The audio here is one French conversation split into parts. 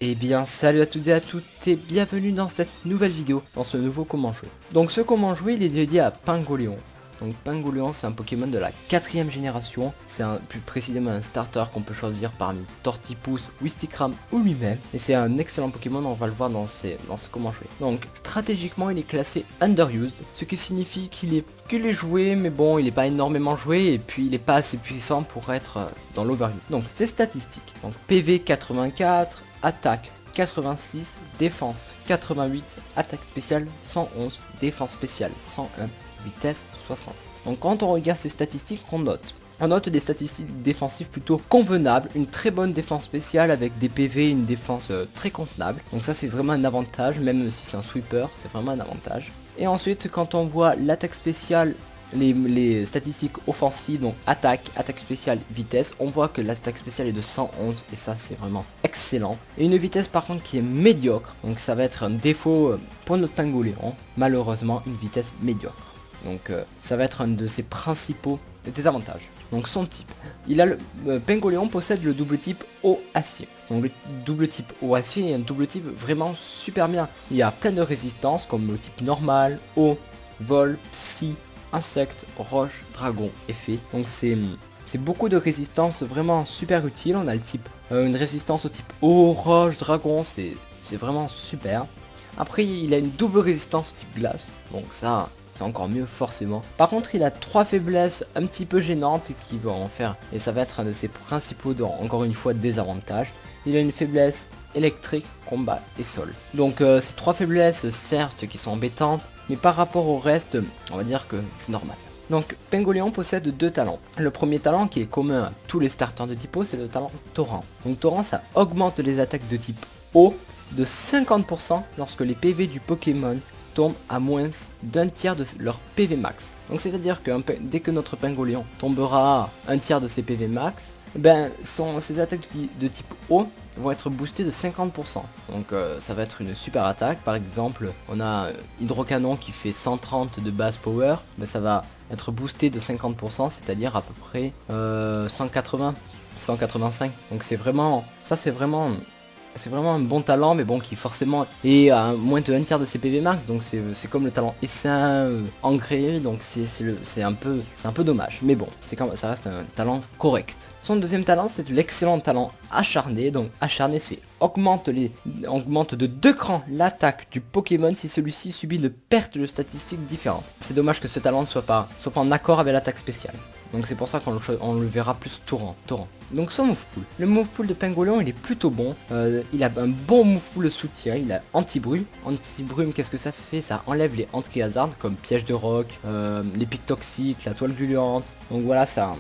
Eh bien salut à toutes et à toutes et bienvenue dans cette nouvelle vidéo, dans ce nouveau comment jouer. Donc ce comment jouer il est dédié à Pingoléon. Donc Pingoléon c'est un Pokémon de la 4ème génération, c'est plus précisément un starter qu'on peut choisir parmi Tortipousse, Wistikram ou lui-même. Et c'est un excellent Pokémon, on va le voir dans ce comment jouer. Donc stratégiquement il est classé Underused, ce qui signifie qu'il est joué, mais bon il n'est pas énormément joué et puis il n'est pas assez puissant pour être dans l'overuse. Donc ses statistiques, donc PV 84, attaque 86, défense 88, attaque spéciale 111, défense spéciale 101, vitesse 60. Donc quand on regarde ces statistiques, on note des statistiques défensives plutôt convenables, une très bonne défense spéciale avec des PV, une défense très contenable. Donc ça c'est vraiment un avantage, même si c'est un sweeper, c'est vraiment un avantage. Et ensuite quand on voit l'attaque spéciale, les statistiques offensives, donc attaque spéciale, vitesse, on voit que l'attaque spéciale est de 111 et ça c'est vraiment excellent. Et une vitesse par contre qui est médiocre, donc ça va être un défaut pour notre Pingoléon, malheureusement une vitesse médiocre. Donc ça va être un de ses principaux désavantages. Donc son type, Pingoléon possède le double type eau acier. Donc le double type eau acier est un double type vraiment super bien. Il y a plein de résistances comme le type normal, eau, vol, psy, insectes, roche, dragon et fée. Donc c'est beaucoup de résistance vraiment super utile. On a le type une résistance au type eau, roche, dragon, c'est vraiment super. Après il a une double résistance au type glace, donc ça c'est encore mieux forcément. Par contre il a 3 faiblesses un petit peu gênantes qui vont en faire, et ça va être un de ses principaux encore une fois désavantages. Il a une faiblesse électrique, combat et sol. Donc ces 3 faiblesses certes qui sont embêtantes, mais par rapport au reste on va dire que c'est normal. Donc Pingoléon possède 2 talents. Le premier talent qui est commun à tous les starters de type eau, c'est le talent Torrent. Donc Torrent ça augmente les attaques de type eau de 50% lorsque les PV du Pokémon tombent à moins d'un tiers de leur PV max. Donc c'est à dire que dès que notre Pingoléon tombera à un tiers de ses PV max, ses attaques de type eau vont être boostées de 50%. Donc ça va être une super attaque. Par exemple on a Hydrocanon qui fait 130 de base power, ça va être boosté de 50%, c'est-à-dire à peu près 180, 185. Donc c'est vraiment un bon talent, mais bon qui forcément est à moins de 1 tiers de ses PV max, donc c'est comme le talent essaim engrais, donc c'est un peu dommage, mais bon ça reste un talent correct. Son deuxième talent c'est l'excellent talent acharné. Donc acharné c'est augmente de 2 crans l'attaque du Pokémon si celui-ci subit une perte de statistiques différentes. C'est dommage que ce talent ne soit pas en accord avec l'attaque spéciale. Donc c'est pour ça qu'on le verra plus Torrent. Donc son move pool. Le move pool de Pingoléon il est plutôt bon. Il a un bon move pool soutien. Il a anti-brume. Anti-brume qu'est-ce que ça fait? Ça enlève les anti-hazard comme piège de roc, les pics toxiques, la toile gluante. Donc voilà ça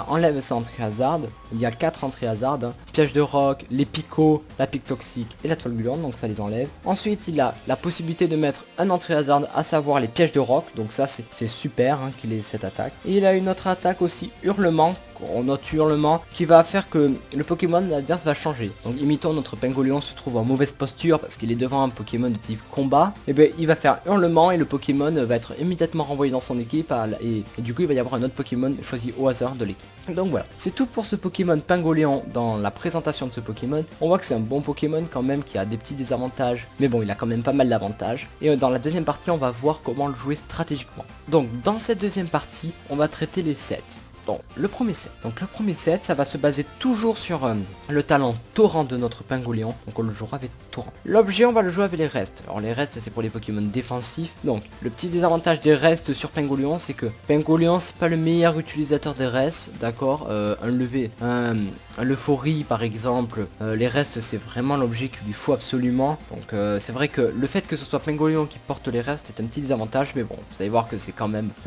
enlève ça anti-hazard. Il y a 4 anti-hazard. Piège de roc, les picots, la pique toxique et la toile gluante. Donc ça les enlève. Ensuite il a la possibilité de mettre un anti-hazard, à savoir les pièges de roc. Donc ça c'est super qu'il ait cette attaque. Et il a une autre attaque aussi, hurlement. On note hurlement qui va faire que le Pokémon adverse va changer. Donc imitons notre Pingoléon se trouve en mauvaise posture parce qu'il est devant un Pokémon de type combat. Et il va faire hurlement et le Pokémon va être immédiatement renvoyé dans son équipe et du coup il va y avoir un autre Pokémon choisi au hasard de l'équipe. Donc voilà, c'est tout pour ce Pokémon Pingoléon dans la présentation de ce Pokémon. On voit que c'est un bon Pokémon quand même qui a des petits désavantages, mais bon il a quand même pas mal d'avantages. Et dans la deuxième partie on va voir comment le jouer stratégiquement. Donc dans cette deuxième partie on va traiter les sets. Donc le premier set, ça va se baser toujours sur le talent Torrent de notre Pingoléon. Donc on le jouera avec Torrent. L'objet on va le jouer avec les restes. Alors les restes c'est pour les Pokémon défensifs. Donc le petit désavantage des restes sur Pingoléon c'est que Pingoléon c'est pas le meilleur utilisateur des restes. D'accord, un l'euphorie par exemple, les restes c'est vraiment l'objet qu'il lui faut absolument. Donc c'est vrai que le fait que ce soit Pingoléon qui porte les restes est un petit désavantage, mais bon vous allez voir que ça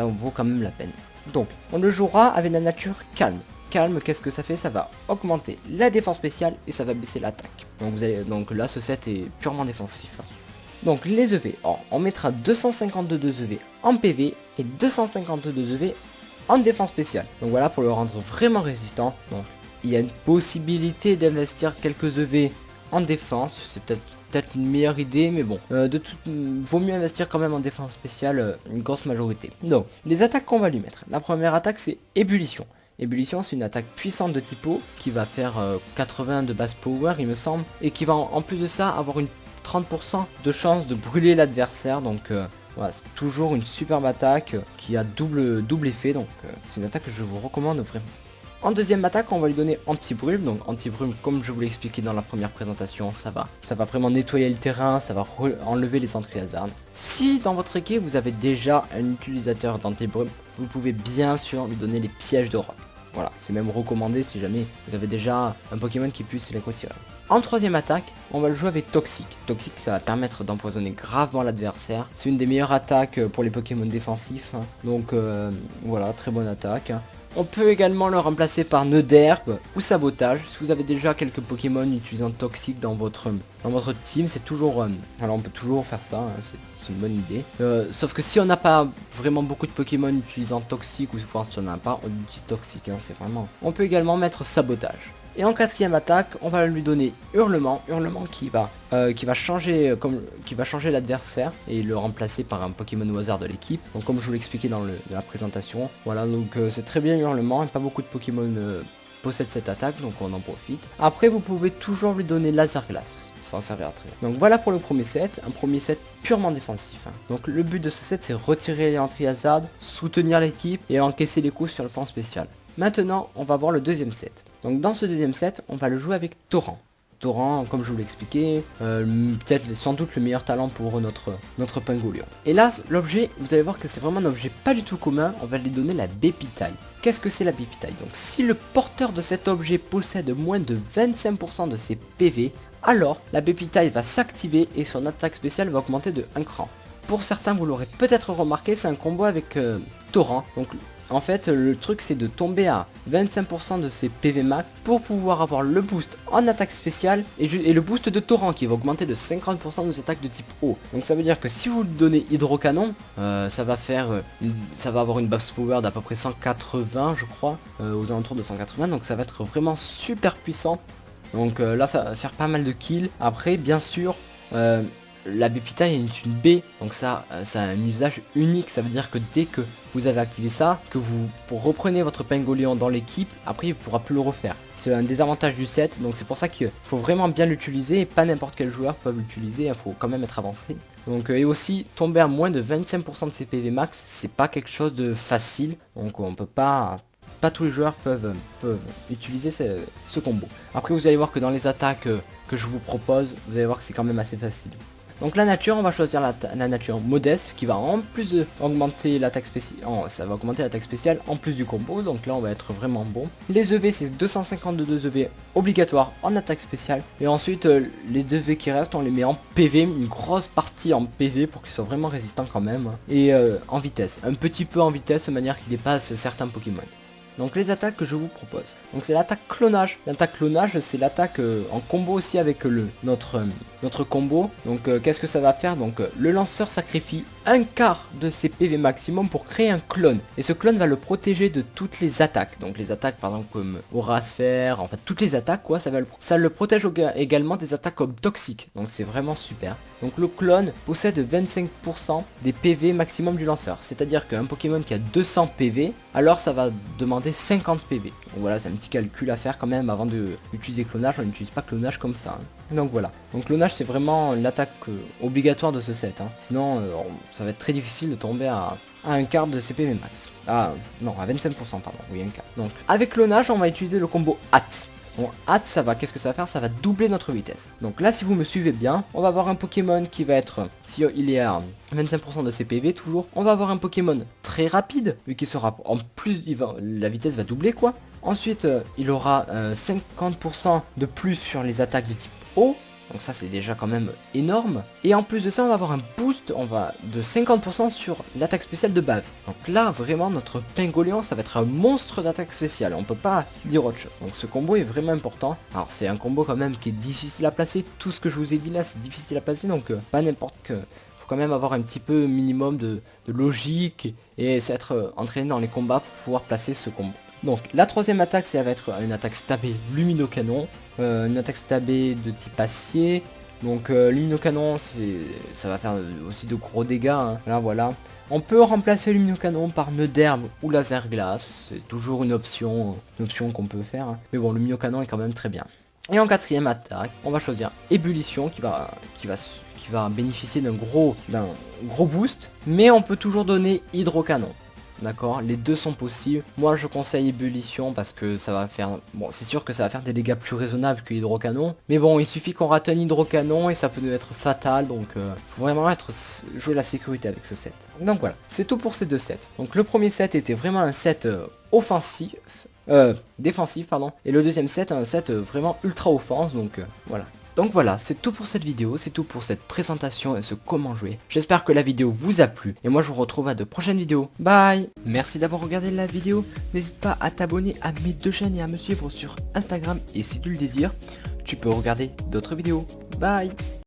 vaut quand même la peine. Donc on le jouera avec la nature calme. Calme, qu'est-ce que ça fait? Ça va augmenter la défense spéciale et ça va baisser l'attaque. Donc là ce set est purement défensif. Donc les EV, on mettra 252 EV en PV et 252 EV en défense spéciale. Donc voilà, pour le rendre vraiment résistant. Donc il y a une possibilité d'investir quelques EV en défense, c'est peut-être une meilleure idée, mais bon, vaut mieux investir quand même en défense spéciale, une grosse majorité. Donc les attaques qu'on va lui mettre, la première attaque c'est ébullition. Ébullition, c'est une attaque puissante de type eau qui va faire 80 de base power, il me semble, et qui va en plus de ça avoir une 30% de chance de brûler l'adversaire. Donc voilà, c'est toujours une superbe attaque qui a double effet. Donc c'est une attaque que je vous recommande vraiment. En deuxième attaque, on va lui donner anti-brume. Donc anti-brume, comme je vous l'ai expliqué dans la première présentation, ça va vraiment nettoyer le terrain, ça va enlever les entrées hasard. Si dans votre équipe vous avez déjà un utilisateur d'anti-brume, vous pouvez bien sûr lui donner les pièges de roc. Voilà, c'est même recommandé si jamais vous avez déjà un Pokémon qui puisse les retirer. En troisième attaque, on va le jouer avec Toxique. Toxique, ça va permettre d'empoisonner gravement l'adversaire. C'est une des meilleures attaques pour les Pokémon défensifs. Donc voilà, très bonne attaque. On peut également le remplacer par Nœud d'herbe ou Sabotage. Si vous avez déjà quelques Pokémon utilisant Toxique dans votre team, c'est toujours... alors on peut toujours faire ça, hein, c'est une bonne idée. Sauf que si on n'a pas vraiment beaucoup de Pokémon utilisant Toxique, ou si on n'en a pas, on utilise Toxique, hein, c'est vraiment... On peut également mettre Sabotage. Et en quatrième attaque, on va lui donner Hurlement, Hurlement qui va changer l'adversaire et le remplacer par un Pokémon au hasard de l'équipe. Donc comme je vous l'expliquais dans la présentation, voilà, donc c'est très bien Hurlement, et pas beaucoup de Pokémon possèdent cette attaque, donc on en profite. Après vous pouvez toujours lui donner Laser Glace, ça en servira très bien. Donc voilà pour le premier set, un premier set purement défensif. Hein. Donc le but de ce set c'est retirer les entrées hasard, soutenir l'équipe et encaisser les coups sur le plan spécial. Maintenant on va voir le deuxième set. Donc dans ce deuxième set, on va le jouer avec Torrent. Torrent, comme je vous l'ai expliqué, peut-être sans doute le meilleur talent pour notre Pingolion. Et là, l'objet, vous allez voir que c'est vraiment un objet pas du tout commun, on va lui donner la Bépitaille. Qu'est-ce que c'est la Bépitaille? Donc si le porteur de cet objet possède moins de 25% de ses PV, alors la Bépitaille va s'activer et son attaque spéciale va augmenter de 1 cran. Pour certains, vous l'aurez peut-être remarqué, c'est un combo avec Torrent. Donc en fait, le truc c'est de tomber à 25% de ses PV max pour pouvoir avoir le boost en attaque spéciale et le boost de Torrent qui va augmenter de 50% de ses attaques de type eau. Donc ça veut dire que si vous lui donnez Hydrocanon, ça va avoir une base power d'à peu près 180 je crois, aux alentours de 180, donc ça va être vraiment super puissant. Donc là ça va faire pas mal de kills. Après bien sûr... la Bépitaille est une baie, donc ça a un usage unique, ça veut dire que dès que vous avez activé ça, que vous reprenez votre Pingolion dans l'équipe, après il ne pourra plus le refaire. C'est un désavantage du set, donc c'est pour ça qu'il faut vraiment bien l'utiliser, et pas n'importe quel joueur peut l'utiliser, il faut quand même être avancé. Donc et aussi, tomber à moins de 25% de ses PV max, c'est pas quelque chose de facile, donc on peut pas... Pas tous les joueurs peuvent utiliser ce combo. Après vous allez voir que dans les attaques que je vous propose, vous allez voir que c'est quand même assez facile. Donc la nature, on va choisir la nature modeste qui va en plus augmenter l'attaque spéciale, ça va augmenter l'attaque spéciale en plus du combo, donc là on va être vraiment bon. Les EV c'est 252 EV obligatoires en attaque spéciale, et ensuite les EV qui restent on les met en PV, une grosse partie en PV pour qu'ils soient vraiment résistants quand même, et en vitesse, un petit peu en vitesse de manière qu'ils dépassent certains Pokémon. Donc les attaques que je vous propose. Donc c'est l'attaque clonage. L'attaque clonage c'est l'attaque en combo aussi avec notre combo. Donc qu'est-ce que ça va faire? Donc le lanceur sacrifie un quart de ses PV maximum pour créer un clone. Et ce clone va le protéger de toutes les attaques. Donc les attaques par exemple comme Aura Sphère, en fait toutes les attaques quoi, ça le protège également des attaques comme toxiques. Donc c'est vraiment super. Donc le clone possède 25% des PV maximum du lanceur. C'est-à-dire qu'un Pokémon qui a 200 PV, alors ça va demander 50 PV. Donc voilà, c'est un petit calcul à faire quand même avant d'utiliser clonage. On n'utilise pas clonage comme ça. Hein. Donc voilà. Donc clonage c'est vraiment l'attaque obligatoire de ce set. Hein. Sinon ça va être très difficile de tomber à un quart de ses PV max. Ah non, à 25% pardon. Oui, un quart. Donc avec clonage on va utiliser le combo hâte. Bon, hâte, ça va, qu'est-ce que ça va faire? Ça va doubler notre vitesse. Donc là, si vous me suivez bien, on va avoir un Pokémon qui va être, si il est à 25% de ses PV toujours, on va avoir un Pokémon très rapide, vu qu'il sera en plus, la vitesse va doubler quoi. Ensuite, il aura 50% de plus sur les attaques de type eau. Donc ça c'est déjà quand même énorme. Et en plus de ça on va avoir un boost de 50% sur l'attaque spéciale de base. Donc là vraiment notre Pingolion ça va être un monstre d'attaque spéciale. On peut pas dire autre chose. Donc ce combo est vraiment important. Alors c'est un combo quand même qui est difficile à placer. Tout ce que je vous ai dit là c'est difficile à placer. Donc pas n'importe que. Faut quand même avoir un petit peu minimum de logique. Et s'être entraîné dans les combats pour pouvoir placer ce combo. Donc la troisième attaque ça va être une attaque stabée luminocanon, une attaque stabée de type acier, Donc l'immunocanon, ça va faire aussi de gros dégâts, hein. Là voilà. On peut remplacer l'immunocanon par nœud d'herbe ou laser glace, c'est toujours une option qu'on peut faire, hein. Mais bon, l'immunocanon est quand même très bien. Et en quatrième attaque, on va choisir ébullition qui va bénéficier d'un gros boost, mais on peut toujours donner hydrocanon. D'accord, les deux sont possibles. Moi je conseille ébullition parce que ça va faire... Bon, c'est sûr que ça va faire des dégâts plus raisonnables que l'hydrocanon. Mais bon, il suffit qu'on rate un hydrocanon et ça peut être fatal. Donc faut vraiment jouer la sécurité avec ce set. Donc voilà, c'est tout pour ces deux sets. Donc le premier set était vraiment un set défensif pardon. Et le deuxième set, un set vraiment ultra offense. Donc voilà. Donc voilà, c'est tout pour cette vidéo, c'est tout pour cette présentation et ce comment jouer. J'espère que la vidéo vous a plu et moi je vous retrouve à de prochaines vidéos. Bye. Merci d'avoir regardé la vidéo. N'hésite pas à t'abonner à mes deux chaînes et à me suivre sur Instagram et si tu le désires, tu peux regarder d'autres vidéos. Bye.